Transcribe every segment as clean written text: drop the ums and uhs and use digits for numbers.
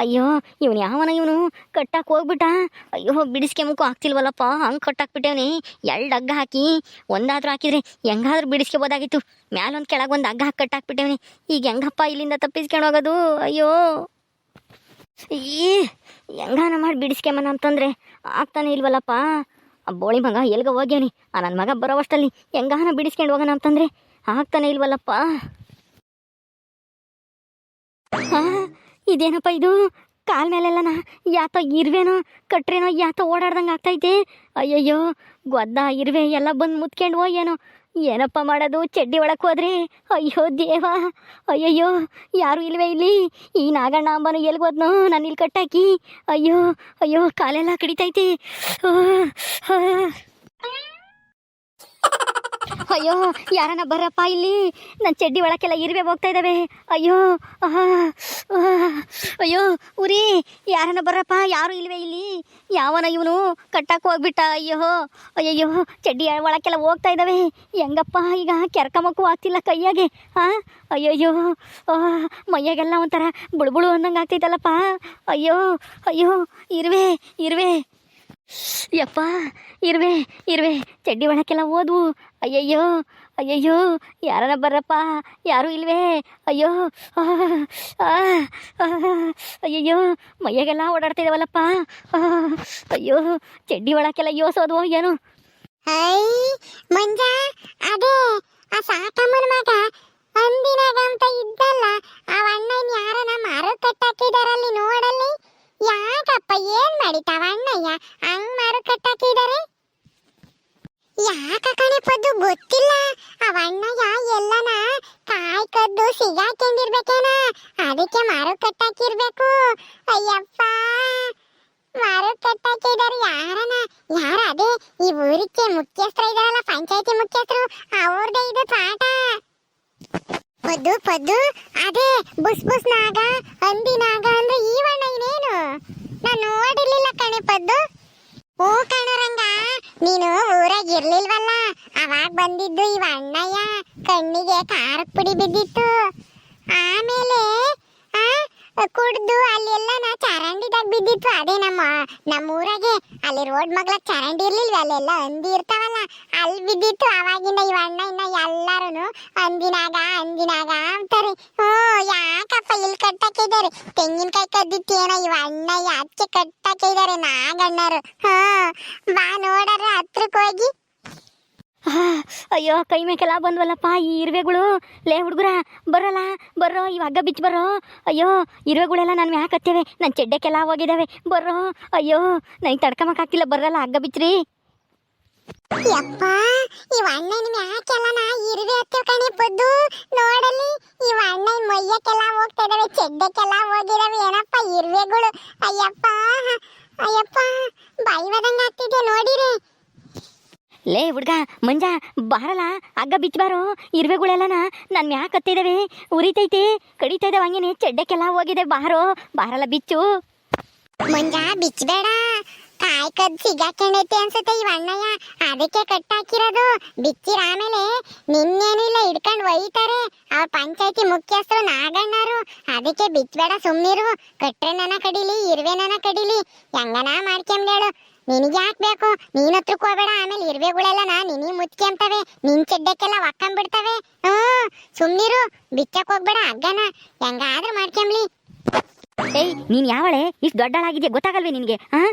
ಅಯ್ಯೋ ಇವನು ಯಾವನ ಇವನು ಕಟ್ಟಾಕ್ ಹೋಗ್ಬಿಟ್ಟ. ಅಯ್ಯೋ ಬಿಡಿಸ್ಕೆ ಮುಖ ಆಗ್ತಿಲ್ವಲ್ಲಪ್ಪ, ಹಂಗೆ ಕಟ್ಟಾಕ್ಬಿಟ್ಟೇವನಿ. ಎರಡು ಹಗ್ಗ ಹಾಕಿ ಒಂದಾದ್ರೂ ಹಾಕಿದ್ರೆ ಹೆಂಗಾದ್ರೂ ಬಿಡಿಸ್ಕೋಬೋದಾಗಿತ್ತು. ಮ್ಯಾಲೊಂದು ಕೆಳಗೊಂದು ಹಗ್ಗ ಹಾಕಿ ಕಟ್ಟಾಕ್ಬಿಟ್ಟೇವನಿ. ಈಗ ಹೆಂಗಪ್ಪ ಇಲ್ಲಿಂದ ತಪ್ಪಿಸ್ಕೊಂಡು ಹೋಗೋದು? ಅಯ್ಯೋ ಈ ಹೆಂಗಾನ ಮಾಡಿ ಬಿಡಿಸ್ಕೆಮನ ಅಂತಂದ್ರೆ ಆಗ್ತಾನೆ ಇಲ್ವಲ್ಲಪ್ಪ. ಆ ಬೋಳಿ ಮಗ ಎಲ್ಗ ಹೋಗ್ಯವನಿ. ನನ್ನ ಮಗ ಬರೋವಷ್ಟಲ್ಲಿ ಹೆಂಗಾನ ಬಿಡಿಸ್ಕೊಂಡು ಹೋಗೋಣ ಅಂತಂದ್ರೆ ಆಗ್ತಾನೆ ಇಲ್ವಲ್ಲಪ್ಪ. ಇದೇನಪ್ಪ ಇದು? ಕಾಲ್ ಮೇಲೆಲ್ಲನ ಯಾತ ಇರ್ವೇನೋ ಕಟ್ರೇನೋ ಯಾತ ಓಡಾಡ್ದಂಗೆ ಆಗ್ತೈತೆ. ಅಯ್ಯಯ್ಯೋ ಗೊದ್ದ ಇರ್ವೆ ಎಲ್ಲ ಬಂದು ಮುತ್ಕೊಂಡು ಏನೋ. ಏನಪ್ಪ ಮಾಡೋದು? ಚಡ್ಡಿ ಒಳಕ್ಕೆ ಹೋದ್ರೆ ಅಯ್ಯೋ ದೇವ, ಅಯ್ಯಯ್ಯೋ ಯಾರು ಇಲ್ವೇ ಇಲ್ಲಿ. ಈ ನಾಗಣ್ಣ ಅಂಬನು ಎಲ್ಗೋದ್ನೋ ನಾನು ಇಲ್ಲಿ ಕಟ್ಟಾಕಿ. ಅಯ್ಯೋ ಅಯ್ಯೋ ಕಾಲೆಲ್ಲ ಕಡಿತೈತಿ. ಅಯ್ಯೋ ಯಾರನ್ನ ಬರಪ್ಪ ಇಲ್ಲಿ, ನನ್ನ ಚಡ್ಡಿ ಒಳಕ್ಕೆಲ್ಲ ಇರುವೆ ಹೋಗ್ತಾ ಇದ್ದಾವೆ. ಅಯ್ಯೋ ಅಯ್ಯೋ ಉರಿ, ಯಾರನ್ನ ಬರಪ್ಪ, ಯಾರು ಇಲ್ವೇ ಇಲ್ಲಿ. ಯಾವನ ಇವನು ಕಟ್ಟಕ್ಕೆ ಹೋಗ್ಬಿಟ್ಟ. ಅಯ್ಯೋ ಅಯ್ಯಯ್ಯೋ ಚಡ್ಡಿ ಒಳಕ್ಕೆಲ್ಲ ಹೋಗ್ತಾ ಇದ್ದಾವೆ. ಹೆಂಗಪ್ಪ ಈಗ ಕೆರ್ಕಮಕ್ಕೂ ಆಗ್ತಿಲ್ಲ ಕೈಯಾಗೆ. ಅಯ್ಯಯ್ಯೋ ಮೈಯಾಗೆಲ್ಲ ಒಂಥರ ಬುಳುಬುಳು ಅಂದಂಗೆ ಆಗ್ತೈತಲ್ಲಪ್ಪ. ಅಯ್ಯೋ ಅಯ್ಯೋ ಇರುವೆ ಇರುವೆ, ಯಪ್ಪ ಇರುವೆ ಇರುವೆ ಚಡ್ಡಿ ಒಳಕ್ಕೆಲ್ಲ ಹೋದ್ವು. ಅಯ್ಯಯ್ಯೋ ಅಯ್ಯಯ್ಯೋ ಯಾರನ್ನ ಬರ್ರಪ್ಪ, ಯಾರೂ ಇಲ್ವೇ. ಅಯ್ಯೋ ಅಯ್ಯಯ್ಯೋ ಮೈಯಾಗೆಲ್ಲ ಓಡಾಡ್ತಾ ಇದಾವಲ್ಲಪ್ಪ. ಅಯ್ಯೋ ಚಡ್ಡಿ ಒಳಕ್ಕೆಲ್ಲ ಯೋಸೋದ್ವು ಏನು. ಮಂಜ ಅದೇ ಆ ಸಾಕಮ್ಮನ ಮಗ ಅಂದಿನಾಗ ಅಂತ ಇದ್ದಲ್ಲ, ಆ ಅಣ್ಣನ್ ಯಾರನ ಮಾರು ಕಟ್ಟಾಕಿದಾರಲ್ಲಿ ನೋಡಲ್ಲಿ. ಯಾಕಪ್ಪ ಏನ್ ಮಾಡಿತಾವ ಅಣ್ಣಯ್ಯ ಹಂಗ್ ಮಾರು ಕಟ್ಟಾಕಿದಾರೆ? ಯಾಕ ಕಣೆ ಪದ್ದು ಗೊತ್ತಿಲ್ಲ. ಅವ ಅಣ್ಣಯ್ಯ ಎಲ್ಲನ ಕಾಯಿ ಕದ್ದು ಸಿಗಾಕೊಂಡಿರ್ಬೇಕೇನ, ಅದಕ್ಕೆ ಮಾರು ಕಟ್ಟಾಕಿರ್ಬೇಕು. ಅಯ್ಯಪ್ಪ ಮಾರು ಕಟ್ಟಾಕಿದಾರೆ ಯಾರನ. ಯಾರ ಅದೇ ಈ ಊರಿಗೆ ಮುಖ್ಯಸ್ಥರು ಇದಾರಲ್ಲ, ಪಂಚಾಯತಿ ಮುಖ್ಯಸ್ಥರು, ಅವ್ರದೇ ಇದು ಪಾಠ. ಪದ್ದು ಪದ್ದು ಅದೇ ಬುಸ್ ಬುಸ್ ನಾಗ ಅಂದಿ ನಾಗ ಅಂದ್ರೆ ಈವಣ್ಣ ಇನ್ನೇನು ನಾನು ನೋಡಿರ್ಲಿಲ್ಲ ಕಣೆ ಪದ್ದು. ಹೂ ಕಣರಂಗ, ನೀನು ಊರಾಗ ಇರ್ಲಿಲ್ವಲ್ಲ, ಅವಾಗ ಬಂದಿದ್ದು ಇವ ಅಣ್ಣಯ್ಯ. ಕಣ್ಣಿಗೆ ಖಾರದ ಪುಡಿ ಬಿದ್ದಿತ್ತು. ಆಮೇಲೆ ಕುಡ್ದು ಅಲ್ಲೆಲ್ಲ ಚರಂಡಿದಾಗ ಬಿದ್ದಿತ್ತು. ಅದೇ ನಮ್ಮ ಊರಾಗೆ ಅಲ್ಲಿ ರೋಡ್ ಮಗ್ಲ ಚರಂಡಿ ಇರ್ಲಿಲ್ವ, ಅಲ್ಲೆಲ್ಲ ಹಂದಿ ಇರ್ತಾವಲ್ಲ, ಅಲ್ಲಿ ಬಿದ್ದಿತ್ತು. ಅವಾಗಿಂದ ಇವ ಅಣ್ಣ ಇನ್ನ ಎಲ್ಲಾರು ಅಂದಿನಾಗ ಅಂದಿನಾಗ ಅಂತಾರೆ. ಯಾಕಪ್ಪ ಇಲ್ಲಿ ಕಟ್ಟಾಕಿದ್ದಾರೆ? ತೆಂಗಿನಕಾಯಿ ಕದ್ದಿತ್ತೇನ ಇವ ಅಣ್ಣಯ್ಯ, ಅದಕ್ಕೆ ಕಟ್ಟಾಕಿದ್ದಾರೆ ನಾಗಣ್ಣರು. ಬಾ ನೋಡ್ರ ಹತ್ರಕ್ಕೆ ಹೋಗಿ. ಅಯ್ಯೋ ಕೈ ಮೇಕೆಲ್ಲ ಬಂದ್ವಲ್ಲಪ್ಪ ಈ ಇರುವೆಗಳು. ಲೇ ಹುಡುಗರ ಬರಲ್ಲ ಬರ್ರೋ, ಇವ ಹಗ್ಗ ಬಿಚ್ಚ ಬರ್ರೋ. ಅಯ್ಯೋ ಇರುವೆಗಳೆಲ್ಲ ನಾನು ಯಾಕೆ ಹತ್ತೇವೆ, ನನ್ನ ಚೆಡ್ಡೆಕ್ಕೆಲ್ಲ ಹೋಗಿದ್ದಾವೆ ಬರ್ರೋ. ಅಯ್ಯೋ ನನಗೆ ತಡ್ಕಮಕ್ಕಾಗ್ತಿಲ್ಲ, ಬರಲ್ಲ ಹಗ್ಗ ಬಿಚ್ಚ್ರಿ. ಯಪ್ಪ ಇವ ಅಣ್ಣನ ಮ್ಯಾಕೆಲ್ಲ ನಾ ಇರುವೆ ಹತ್ತೇವ್ ಕಣೆ ಬದ್ದು. ನೋಡಲ್ಲಿ ಇವ ಅಣ್ಣನ ಮೊಯ್ಯಕ್ಕೆಲ್ಲ ಹೋಗ್ತಾ ಇದಾವೆ, ಚೆಡ್ಡೆಕ್ಕೆಲ್ಲ ಹೋಗಿದಾವೆ. ಏನಪ್ಪ ಇರುವೆಗಳು. ಅಯ್ಯಪ್ಪ ಅಯ್ಯಪ್ಪ ಬೈವದಂಗ ಆಗ್ತಿದೆ ನೋಡಿರಿ. ಲೇ ಹುಡ್ಗ ಮಂಜ ಬಾರಲ್ಲ, ಹಗ್ಗ ಬಿಚ್ಚಬಾರೋ. ಇರುವೆಗಳೆಲ್ಲನ ನನ್ನ ಮ್ಯಾಕ್ ಹತ್ತಿದ್ದಾವೆ, ಉರಿತೈತೆ ಕಡಿತಾ ಇದ್ದಾವೆ, ಹಂಗೇನೆ ಚೆಡ್ಡಕ್ಕೆಲ್ಲ ಹೋಗಿದೆ. ಬಾರೋ ಬಾರಲ್ಲ ಬಿಚ್ಚು. ಮಂಜ ಬಿಚ್ಚಬೇಡ, ಕಾಯಿ ಕದ್ ಸಿಗಾಕೊಂಡೈತೆ ಅನ್ಸುತ್ತೆ ಇವ ಅಣ್ಣಯ್ಯ, ಅದಕ್ಕೆ ಕಟ್ಟಾಕಿರೋದು. ಬಿಚ್ಚಿರ ಆಮೇಲೆ ನಿನ್ನೇನು ಇಲ್ಲ ಹಿಡ್ಕೊಂಡು ಒಯ್ತಾರೆ ಅವ್ರ ಪಂಚಾಯತಿ ಮುಖ್ಯಸ್ಥರು ನಾಗಣ್ಣರು. ಅದಕ್ಕೆ ಬಿಚ್ಚಬೇಡ ಸುಮ್ಮನಿರು. ಕಟ್ರೆ ನನ್ನ ಕಡಿಲಿ ಇರುವೆ ನನ್ನ ಕಡಿಲಿ ಹೆಂಗನ ಮಾಡ್ಕೊಂಬೇಡು. ನಿನಗೆ ಯಾಕೆ ಬೇಕು? ನೀನ್ ಹತ್ರಕ್ಕೆ ಹೋಗ್ಬೇಡ, ಆಮೇಲೆ ಇರುವೆಗಳೆಲ್ಲ ನಿನಗೆ ಮುಚ್ಕೊಂತವೆ, ನಿನ್ ಚೆಡ್ಡಕ್ಕೆಲ್ಲ ಒಕ್ಕಂಬಿಡ್ತವೆ. ಸುಮ್ಮನಿರು, ಬಿಚ್ಚಕ್ ಹೋಗ್ಬೇಡ ಹಗ್ಗನ, ಹೆಂಗಾದ್ರೂ ಮಾಡ್ಕೊಂಬ್ಲಿ. ಏಯ್ ನೀನ್ ಯಾವಳೆ? ಇಷ್ಟು ದೊಡ್ಡಳಾಗಿದ್ಯಾ ಗೊತ್ತಾಗಲ್ವೇ ನಿನಗೆ?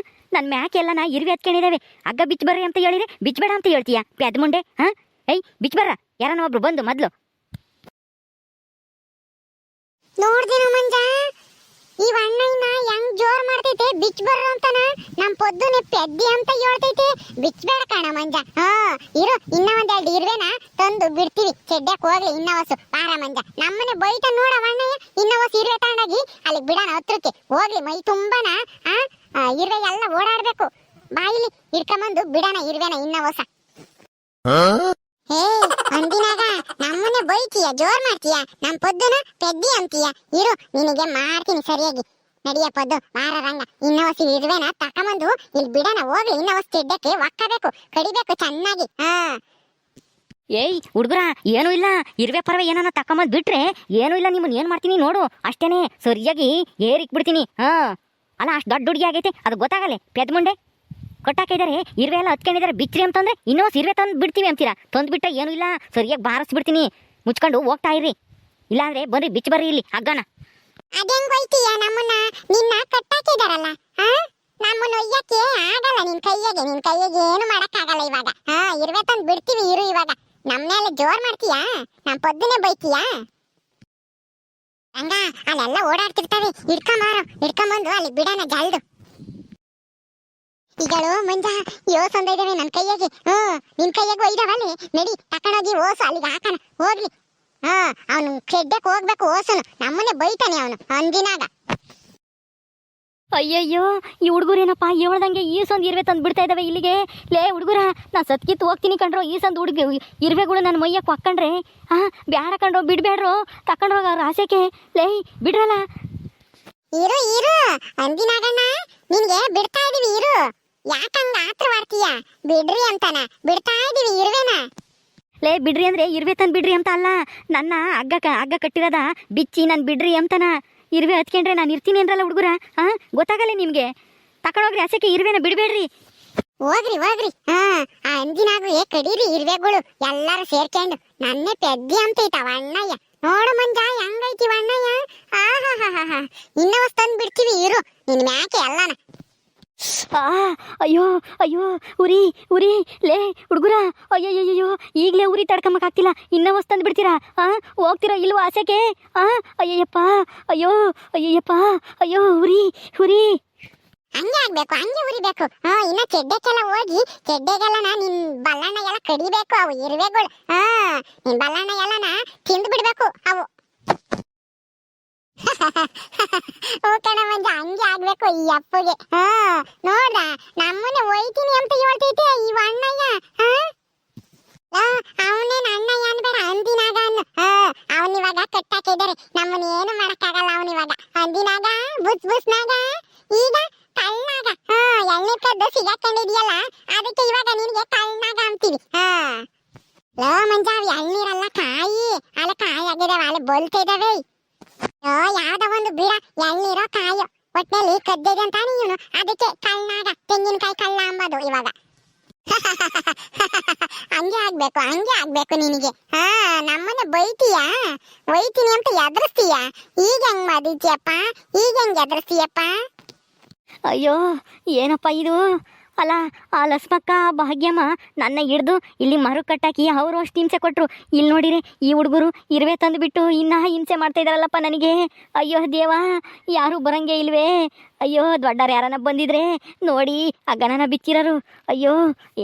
ನನ್ನ ಮ್ಯಾಕೆಲ್ಲ ಇರುವೆ ಹತ್ಕೊಂಡಿದ್ದಾವೆ, ಹಗ್ಗ ಬಿಚ್ಚ ಬರ್ರಿ ಅಂತ ಹೇಳಿದ್ರೆ ಬಿಚ್ಚಬೇಡ ಅಂತ ಹೇಳ್ತೀಯ ಪ್ಯಾದ್ ಮುಂಡೆ. ಏಯ್ ಬಿಚ್ಚ ಬರ್ರ, ಯಾರನ್ನ ಒಬ್ರು ಬಂದು ಮೊದ್ಲು. ನೋಡ್ದೇನು ಮಂಜ ಈ ಅಣ್ಣಯ್ಯನ ಹೆಂಗ್ ಜೋರ್ ಮಾಡ್ತೈತೆ, ಬಿಚ್ಚ ಬರ್ರು ಅಂತಾನ. ನಮ್ ಪೊದ್ದುನೆ ಪೆದ್ದಿ ಅಂತ ಹೇಳ್ತೈತೆ. ಬಿಚ್ಚಬೇಡ ಕಣ ಮಂಜ. ಇರು, ಇನ್ನ ಒಂದೆರಡು ಇರುವೆನ ತಂದು ಬಿಡ್ತೀವಿ, ಚೆಡ್ಡಕ್ ಹೋಗ್ಲಿ ಇನ್ನ ಹೊಸು. ಬಾರ ಮಂಜ, ನಮ್ಮನೆ ಬೈತ ನೋಡ ಅಣ್ಣಯ್ಯ. ಇನ್ನ ಹೊಸ ಇರುವೆ ತಗೊಂಡೋಗಿ ಅಲ್ಲಿಗೆ ಬಿಡೋಣ, ಹತ್ರಕ್ಕೆ ಹೋಗ್ಲಿ. ಮೈ ತುಂಬಾನ ಇರುವೆ ಎಲ್ಲ ಓಡಾಡ್ಬೇಕು. ಬಾಯಿಲಿ ಇಡ್ಕೊಂಬಂದು ಬಿಡೋಣ ಇರುವೆನ ಇನ್ನ ಹೊಸ. ಹೇ ಅಂದಿನಾಗ ನಮ್ಮನೆ ಬೈತೀಯ, ಜೋರ್ ಮಾಡ್ತೀಯ, ನಮ್ ಪೊದ್ದುನ ಪೆದ್ದಿ ಅಂತೀಯ. ಇರು ನಿನಗೆ ಮಾಡ್ತೀನಿ ಸರಿಯಾಗಿ. ನಡಿಯ ಪದ್ದು, ಮಾರ ರಂಗ. ಇನ್ನ ಹೊಸ ಇರುವೆನ ತಕೊಂಬಂದು ಇಲ್ಲಿ ಬಿಡೋಣ, ಹೋಗ್ಲಿ. ಇನ್ನ ಹೊಸ ಚೆಡ್ಡಕ್ಕೆ ಒಕ್ಕಬೇಕು, ಕಡಿಬೇಕು ಚೆನ್ನಾಗಿ. ಏಯ್ ಹುಡುಗರ ಏನೂ ಇಲ್ಲ, ಇರುವೆ ಪರವೆ ಏನಾನ ತಕೊಂಬಂದ್ ಬಿಟ್ರೆ ಏನೂ ಇಲ್ಲ, ನಿಮ್ಮನ್ನ ಏನ್ ಮಾಡ್ತೀನಿ ನೋಡು ಅಷ್ಟೇನೆ, ಸರಿಯಾಗಿ ಏರಿಕ್ ಬಿಡ್ತೀನಿ. ಅಲ್ಲ ಅಷ್ಟು ದೊಡ್ಡ ಹುಡುಗಿ ಆಗೈತೆ, ಅದು ಗೊತ್ತಾಗಲ್ಲ ಪೆದ್ ಮುಂಡೆ ಕೊಟ್ಟಾಕಿದ್ದಾರೆ. ಇರುವೆ ಎಲ್ಲ ಹತ್ಕೊಂಡಿದ್ದಾರೆ, ಬಿಚ್ಚ್ರಿ ಅಂತಂದ್ರೆ ಇನ್ನೂ ಇರುವೆ ತಂದು ಬಿಡ್ತೀವಿ ಅಂತೀರಾ. ತಂದ್ಬಿಟ್ರೆ ಏನೂ ಇಲ್ಲ, ಸರಿಯಾಗಿ ಬಾರಿಸ್ಬಿಡ್ತೀನಿ, ಮುಚ್ಕೊಂಡು ಹೋಗ್ತಾ ಇರ್ರಿ, ಇಲ್ಲಾಂದ್ರೆ ಬರ್ರಿ ಬಿಚ್ಚ ಬರ್ರಿ ಇಲ್ಲಿ ಹಗ್ಗನ. ಅದೆಂಗ್ ಒಯ್ತೀಯ ನಮ್ಮನ್ನ? ನಿನ್ನ ಕಟ್ಟಾಕಿದಾರಲ್ಲ, ನಮ್ಮನ್ನ ಒಯ್ಯಕ್ಕೆ ಆಗಲ್ಲ ನಿನ್ ಕೈಯಾಗೆ ಏನು ಮಾಡಕ್ಕಾಗಲ್ಲ ಇವಾಗ. ಇರುವೆ ತಂದು ಬಿಡ್ತೀವಿ ಇರು. ಇವಾಗ ನಮ್ಮ ಮೇಲೆ ಜೋರ್ ಮಾಡ್ತೀಯಾ? ನಮ್ ಪೊದ್ದುನೆ ಬೈತೀಯಾ? ಹಂಗ ಅಲ್ಲೆಲ್ಲ ಓಡಾಡ್ತಿರ್ತಾವೆ, ಹಿಡ್ಕೊಂಬಂದು ಅಲ್ಲಿ ಬಿಡೋಣ ಜಲ್ದು. ಈಗಳು ಮಂಜ ಯೋಸ್ ಒಂದ ಇದಾವೆ ನನ್ನ ಕೈಯಾಗೆ. ನಿನ್ ಕೈಯಾಗ ಒಯ್ದವಲ್ಲಿ, ನಡಿ ತಕೊಂಡೋಗಿ ಓಸು ಅಲ್ಲಿಗೆ ಹಾಕೋಣ ಹೋಗ್ಲಿ. ಅವನು ಕೆಡ್ಡಕ್ಕೆ ಹೋಗ್ಬೇಕು ಓಸನು, ನಮ್ಮನ್ನೇ ಬೈತಾನೆ ಅವನು ಅಂದಿನಾಗ. ಅಯ್ಯಯ್ಯೋ, ಈ ಹುಡುಗರೇನಪ್ಪ ಹೇಳ್ದಂಗೆ ಈಸೊಂದು ಇರುವೆ ತಂದು ಬಿಡ್ತಾ ಇದ್ದಾವೆ ಇಲ್ಲಿಗೆ. ಲೇ ಹುಡುಗರ, ನಾ ಸತ್ಕಿತ್ತು ಹೋಗ್ತೀನಿ ಕಣ್ರೋ, ಈಸೊಂದು ಇರುವೆಗಳು ನನ್ನ ಮೈಯಕ್ಕೆ ಹಾಕ್ಕೊಂಡ್ರೆ ಬ್ಯಾಡ ಕಣ್ರೋ, ಬಿಡ್ಬೇಡ್ರೋ, ತಕೊಂಡ್ರೋಗ ಅವ್ರ ಆಸೆಗೆ. ಲೇ ಬಿಡ್ರಲ್ಲ. ಇರು ಅಂದಿನಾಗಣ್ಣ, ನಿನ್ಗೆ ಬಿಡ್ತಾ ಇದೀವಿ ಇರು. ಯಾಕಂಗ ಆತ್ರ ಮಾಡ್ತೀಯ? ಬಿಡ್ರಿ ಅಂತಾನ ಬಿಡ್ತಾ ಇದೀವಿ ಇರುವೆನ. ಲೇ ಬಿಡ್ರಿ ಅಂದ್ರೆ ಇರುವೆ ತಂದು ಬಿಡ್ರಿ ಅಂತ ಅಲ್ಲ, ನನ್ನ ಹಗ್ಗ ಕಟ್ಟಿರೋದ ಬಿಚ್ಚಿ ನಾನು ಬಿಡ್ರಿ ಅಂತನ. ಇರುವೆ ಹತ್ಕೊಂಡ್ರೆ ನಾನು ಇರ್ತೀನಿ ಅಂದ್ರಲ್ಲ ಹುಡುಗರ, ಗೊತ್ತಾಗಲ್ಲ ನಿಮ್ಗೆ. ತಕೊಂಡೋಗ್ರಿ ಆಸೆಗೆ, ಇರುವೆನ ಬಿಡ್ಬೇಡ್ರಿ. ಹೋಗ್ರಿ ಆ ಅಂದಿನಾಗು ಕಡೀರಿ ಇರುವೆಗಳು ಎಲ್ಲಾರು ಸೇರ್ಕೊಂಡು. ನನ್ನೇ ಪೆದ್ದಿ ಅಂತೈತವ ಅಣ್ಣಯ್ಯ. ನೋಡು ಮಂಜ ಹೆಂಗೈತಿ ಅಣ್ಣಯ್ಯ. ಇನ್ನ ತಂದು ಬಿಡ್ತೀವಿ ಇರು, ನಿನ್ ಮ್ಯಾಕೆ ಎಲ್ಲಾನ. ಅಯ್ಯೋ ಅಯ್ಯೋ, ಉರಿ ಲೇ ಹುಡುಗರ, ಅಯ್ಯಯ್ಯೋ ಈಗಲೇ ಉರಿ ತಡ್ಕೊಂಬಕ್ಕಾಗ್ತಿಲ್ಲ, ಇನ್ನೂ ತಂದು ಬಿಡ್ತೀರಾ? ಹೋಗ್ತೀರಾ ಇಲ್ವ ಆಸೆಗೆ? ಅಯ್ಯಯ್ಯಪ್ಪ, ಅಯ್ಯೋ ಉರಿ. ಹಂಗೆ ಆಗ್ಬೇಕು, ಹಂಗೆ ಉರಿಬೇಕು. ಇನ್ನ ಚೆಡ್ಡೆಗೆಲ್ಲ ಹೋಗಿ ಚೆಡ್ಡೆಗೆಲ್ಲ ನಿನ್ ಬಲ್ಲಣ್ಣ ಎಲ್ಲ ಕಡಿಬೇಕು ಅವು ಇರುವೆಗಳು. ನಿನ್ ಬಲ್ಲಣ್ಣ ಎಲ್ಲನ ತಿಂದು ಬಿಡ್ಬೇಕು ಅವು. ಕಣ ಮಂಜ ಹಂಗೆ ಆಗ್ಬೇಕು ಈ ಅಪ್ಪಗೆ. ನೋಡ್ದ ನಮ್ಮನ್ನೇ ಒಯ್ತೀನಿ ಅಂತ ಹೇಳ್ತೈತೆ ಈ ಅಣ್ಣಯ್ಯ. ಅವನೇನು ಅಣ್ಣಯ್ಯ ಅನ್ಬೇಡ, ಅಂದಿನಾಗ ಅನ್ನು. ಅವನಿವಾಗ ಕಟ್ಟಾಕಿದ್ದಾರೆ, ನಮ್ಮನ್ನ ಏನು ಮಾಡಕ್ಕಾಗಲ್ಲ ಅವನಿವಾಗ. ಅಂದಿನಾಗ ಬುಸ್ನಾಗ, ಈಗ ಕಳ್ಳನಾಗ. ಎಣ್ಣೆ ಕದ್ದು ಸಿಗಾಕೊಂಡಿದ್ಯಲ್ಲ, ಅದಕ್ಕೆ ಇವಾಗ ನಿನ್ಗೆ ಕಳ್ಳನಾಗ ಅಂತೀವಿ. ಲೋ ಮಂಜ, ಅವು ಎಳ್ನೀರಲ್ಲ ಕಾಯಿ, ಅಲ್ಲಿ ಕಾಯಿ ಆಗಿದಾವೆ, ಅಲ್ಲಿ ಬಲ್ತಾ ಇದಾವೆ. ಯಾವ್ದ ಒಂದು ಬಿಡ, ಎಳ್ನೀರೋ ಕಾಯೋ ಒಟ್ನಲ್ಲಿ ಕದ್ದಿದೆ ಅಂತಾನೆ ಇವನು, ಅದಕ್ಕೆ ಕಳ್ಳನಾಗ, ತೆಂಗಿನಕಾಯಿ ಕಳ್ಳ ಅಂಬೋದು ಇವಾಗ. ಹಂಗೆ ಆಗ್ಬೇಕು ನಿನಗೆ. ನಮ್ಮನ್ನ ಬೈತೀಯಾ, ಒಯ್ತೀನಿ ಅಂತ ಎದುರಿಸ್ತೀಯ. ಈಗ ಹೆಂಗ್ ಮಾಡಿದ್ಯಪ್ಪ, ಈಗ ಹೆಂಗ್ ಎದುರಿಸ್ತೀಯಪ್ಪ? ಅಯ್ಯೋ ಏನಪ್ಪ ಇದು? ಅಲ್ಲ ಆ ಲಸ್ಮಕ್ಕ ಭಾಗ್ಯಮ್ಮ ನನ್ನ ಹಿಡ್ದು ಇಲ್ಲಿ ಮರು ಕಟ್ಟಾಕಿ ಅವರು ಅಷ್ಟು ಹಿಂಸೆ ಕೊಟ್ಟರು. ಇಲ್ಲಿ ನೋಡಿರಿ ಈ ಹುಡುಗರು ಇರುವೆ ತಂದುಬಿಟ್ಟು ಇನ್ನೂ ಹಿಂಸೆ ಮಾಡ್ತಾ ಇದ್ದಾರಲ್ಲಪ್ಪ ನನಗೆ. ಅಯ್ಯೋ ದೇವ, ಯಾರೂ ಬರಂಗೆ ಇಲ್ವೇ? ಅಯ್ಯೋ ದೊಡ್ಡರು ಯಾರನ್ನ ಬಂದಿದ್ರೆ ನೋಡಿ ಅಗ್ಗನ ಬಿಚ್ಚಿರೋರು. ಅಯ್ಯೋ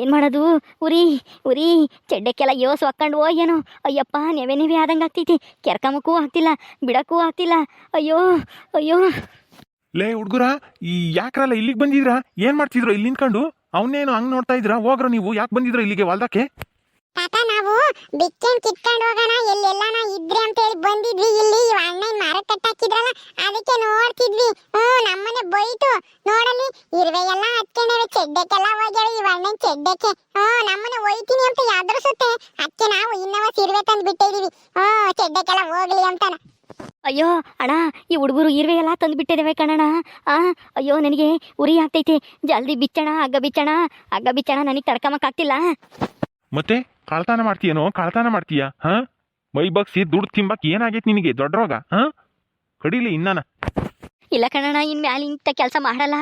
ಏನು ಮಾಡೋದು? ಉರಿ ಚೆಡ್ಡಕ್ಕೆಲ್ಲ ಯೋಸು ಹಾಕ್ಕೊಂಡು ಏನೋ. ಅಯ್ಯಪ್ಪ ನೆವೆ ಆದಂಗೆ ಆಗ್ತೈತಿ, ಕೆರ್ಕಮಕ್ಕೂ ಆಗ್ತಿಲ್ಲ, ಬಿಡಕ್ಕೂ ಆಗ್ತಿಲ್ಲ. ಅಯ್ಯೋ ಲೇ ಹುಡುಗರ, ಈ ಯಾಕ್ರಲ್ಲ ಇಲ್ಲಿಗೆ ಬಂದಿದ್ರಾ? ಏನ್ ಮಾಡ್ತಿದ್ರು ಇಲ್ಲಿ ನಿಂತ್ಕೊಂಡು? ಅವನೇನು ಹಂಗ್ ನೋಡ್ತಾ ಇದ್ರಾ? ಹೋಗ್ರ ನೀವು, ಯಾಕೆ ಬಂದಿದ್ರ ಇಲ್ಲಿಗೆ ಹೊಲ್ದಕ್ಕೆ? ತಾತ, ನಾವು ಬಿಚ್ಚನ್ ಕಿತ್ಕೊಂಡು ಹೋಗೋಣ ಎಲ್ಲೆಲ್ಲಾನ ಇದ್ರೆ ಅಂತ ಹೇಳಿ ಬಂದಿದ್ವಿ. ಇಲ್ಲಿ ಇವ ಅಣ್ಣನ ಮರ ಕಟ್ಟಾಕಿದ್ರಲ್ಲ, ಅದಕ್ಕೆ ನೋಡ್ತಿದ್ವಿ. ನಮ್ಮನೆ ಬೈತು ನೋಡಲಿ, ಇರುವೆ ಎಲ್ಲ ಹತ್ಕೊಂಡವೆ, ಚೆಡ್ಡಕ್ಕೆಲ್ಲ ಹೋಗ್ಯಾವೆ ಇವ ಅಣ್ಣನ ಚೆಡ್ಡಕ್ಕೆ. ನಮ್ಮನೆ ಒಯ್ತೀನಿ ಅಂತ ಎದುರಿಸುತ್ತೆ, ಅದಕ್ಕೆ ನಾವು ಇನ್ನವ ಇರುವೆ ತಂದು ಬಿಟ್ಟಿದೀವಿ, ಚೆಡ್ಡಕ್ಕೆಲ್ಲ ಹೋಗ್ಲಿ ಅಂತಾನ. ಅಯ್ಯೋ ಅಣ್ಣ, ಈ ಹುಡುಗರು ಇರುವೆ ಎಲ್ಲ ತಂದು ಬಿಟ್ಟಿದ್ದೇವೆ ಕಣಣ್ಣ. ಅಯ್ಯೋ ನನಗೆ ಉರಿ ಆಗ್ತೈತೆ, ಜಲ್ದಿ ಬಿಚ್ಚಣ, ಹಗ್ಗ ಬಿಚ್ಚಣ, ನನಗೆ ತಡ್ಕಮಕ್ಕಾಗ್ತಿಲ್ಲ. ಮತ್ತೆ ಕಳ್ತನ ಮಾಡ್ತೀಯ? ಮೈ ಬಗ್ಸಿ ದುಡ್ಡು ತಿಂಬಕ್ ಏನಾಗೈತಿ ನಿನಗೆ? ದೊಡ್ಡ ರೋಗ ಕಡಿಲಿ ಇನ್ನಾನ. ಇಲ್ಲ ಕಣಣ್ಣ, ಇನ್ನು ಮ್ಯಾಲೆ ಇಂಥ ಕೆಲಸ ಮಾಡಲ್ಲ.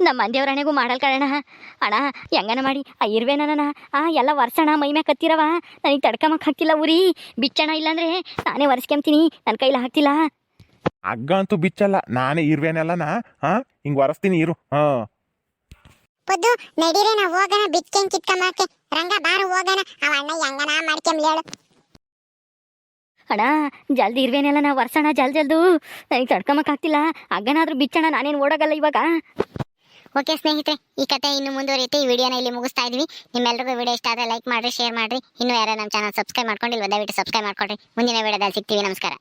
ನಮ್ಮ ಮಂದೇವ್ರಣೆಗೂ ಮಾಡಲ್ಲ ಕಣಣ್ಣ. ಅಣ್ಣ ಹೆಂಗನ ಮಾಡಿ ಆ ಇರುವೆ ನನ್ನ ಎಲ್ಲ ವರ್ಷಣ ಮೈ ಮ್ಯಾಗ ಕತ್ತಿರವ, ನನಗೆ ತಡ್ಕಮಕ್ಕೆ ಆಗ್ತಿಲ್ಲ. ಉರಿ ಬಿಚ್ಚಣ, ಇಲ್ಲಾಂದ್ರೆ ನಾನೇ ಒರೆಸ್ಕೊಂತೀನಿ, ನನ್ನ ಕೈಲಿ ಆಗ್ತಿಲ್ಲ. ಹಗ್ಗ ಅಂತೂ ಬಿಚ್ಚಲ್ಲ, ನಾನೇ ಇರುವೆನೆಲ್ಲನ ಹಿಂಗ್ ಒರೆಸ್ತೀನಿ ಇರು. ಪುದ್ದು ನಡೀರೆ, ನಾವು ಹೋಗೋಣ ಬಿಚ್ಚನ್ ಕಿತ್ಕೊಂಬಾಕೆ. ರಂಗ ಬಾರು ಹೋಗೋಣ, ಅವ ಅಣ್ಣ ಹೆಂಗನ ಮಾಡ್ಕೊಂಬ್ಲಿ ಹೇಳು. ಅಣ್ಣ ಜಲ್ದಿ ಇರುವೆನೆಲ್ಲ ನಾ ವರ್ಷಣ, ಜಲ್ದು ನನಗೆ ತಡ್ಕೊಂಬಕ್ಕಾಗ್ತಿಲ್ಲ. ಹಗ್ಗನಾದ್ರೂ ಬಿಚ್ಚಣ, ನಾನೇನು ಓಡೋಗಲ್ಲ ಇವಾಗ. ಓಕೆ ಸ್ನೇಹಿತರೆ, ಈ ಕತೆ ಇನ್ನು ಮುಂದುವರಿಯುತ್ತೆ. ಈ ವಿಡಿಯೋನ ಇಲ್ಲಿ ಮುಗಿಸ್ತಾ ಇದೀವಿ. ನಿಮ್ಮೆಲ್ಲರಿಗೂ ವಿಡಿಯೋ ಇಷ್ಟ ಆದರೆ ಲೈಕ್ ಮಾಡಿರಿ, ಶೇರ್ ಮಾಡಿರಿ. ಇನ್ನೂ ಯಾರು ನಮ್ಮ ಚಾನಲ್ ಸಬ್ಸ್ಕ್ರೈಬ್ ಮಾಡ್ಕೊಂಡಿಲ್ವ ದಯವಿಟ್ಟು ಸಬ್ಸ್ಕ್ರೈಬ್ ಮಾಡ್ಕೊಳ್ರಿ. ಮುಂದಿನ ವಿಡಿಯೋದಲ್ಲಿ ಸಿಗ್ತೀವಿ. ನಮಸ್ಕಾರ.